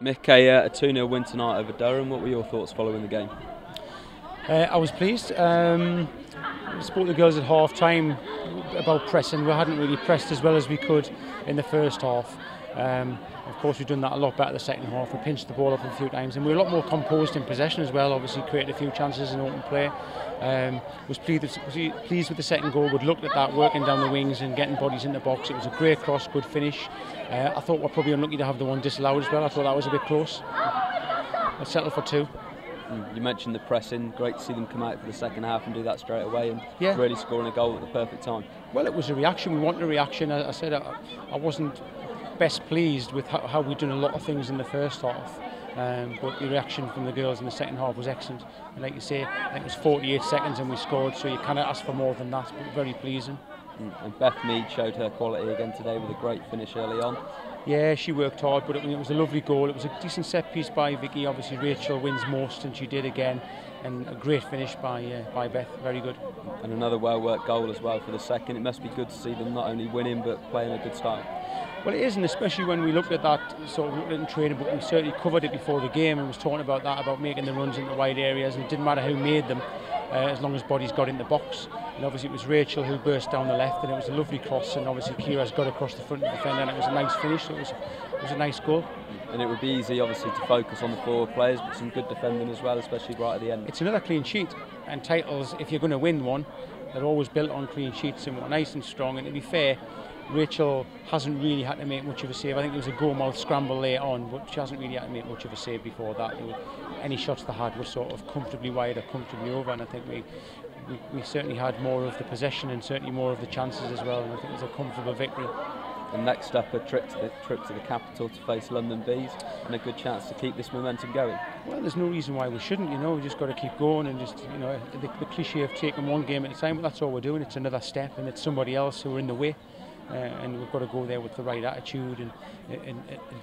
Mick, a 2-0 win tonight over Durham. What were your thoughts following the game? I was pleased. I spoke to the girls at half time about pressing. We hadn't really pressed as well as we could in the first half. Of course, we've done that a lot better the second half. We pinched the ball up a few times and we were a lot more composed in possession as well. Obviously created a few chances in open play. Was pleased with the second goal. We'd looked at that, working down the wings and getting bodies in the box. It was a great cross, good finish. I thought we're probably unlucky to have the one disallowed as well. I thought that was a bit close. Let's settle for two. You mentioned the pressing. Great to see them come out for the second half and do that straight away and yeah, really scoring a goal at the perfect time. Well, it was a reaction. We wanted a reaction. I said I wasn't best pleased with how we'd done a lot of things in the first half. But the reaction from the girls in the second half was excellent. And like you say, I think it was 48 seconds and we scored, so you cannot ask for more than that, but very pleasing. And Beth Mead showed her quality again today with a great finish early on. Yeah, she worked hard, but it was a lovely goal. It was a decent set piece by Vicky. Obviously Rachel wins most and she did again, and a great finish by Beth, very good. And another well-worked goal as well for the second. It must be good to see them not only winning but playing a good style. Well, it is, and especially when we looked at that sort of in training, but we certainly covered it before the game and was talking about that, about making the runs into wide areas, and it didn't matter who made them, as long as bodies got in the box. And obviously it was Rachel who burst down the left, and it was a lovely cross, and obviously Kira's got across the front of the defender, and it was a nice finish, so it was a nice goal. And it would be easy obviously to focus on the forward players, but some good defending as well, especially right at the end. It's another clean sheet, and titles, if you're going to win one, they're always built on clean sheets and nice and strong. And to be fair, Rachel hasn't really had to make much of a save. I think there was a goal-mouth scramble later on, but she hasn't really had to make much of a save before that. Any shots they had were sort of comfortably wide or comfortably over, and I think we certainly had more of the possession and certainly more of the chances as well, and I think it was a comfortable victory. And next up, a trip to the capital to face London Bees, and a good chance to keep this momentum going. Well, there's no reason why we shouldn't, we just got to keep going, and just, the cliche of taking one game at a time, but that's all we're doing. It's another step, and it's somebody else who are in the way. And we've got to go there with the right attitude, and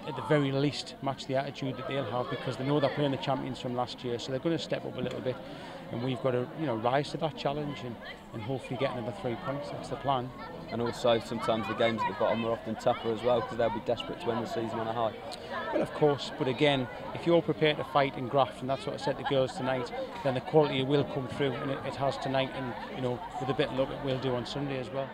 at the very least match the attitude that they'll have, because they know they're playing the champions from last year, so they're going to step up a little bit, and we've got to rise to that challenge and hopefully get another 3 points. That's the plan. And also sometimes the games at the bottom are often tougher as well, because they'll be desperate to end the season on a high. Well, of course, but again, if you're prepared to fight and graft, and that's what I said to the girls tonight, then the quality will come through, and it has tonight, and with a bit of luck it will do on Sunday as well.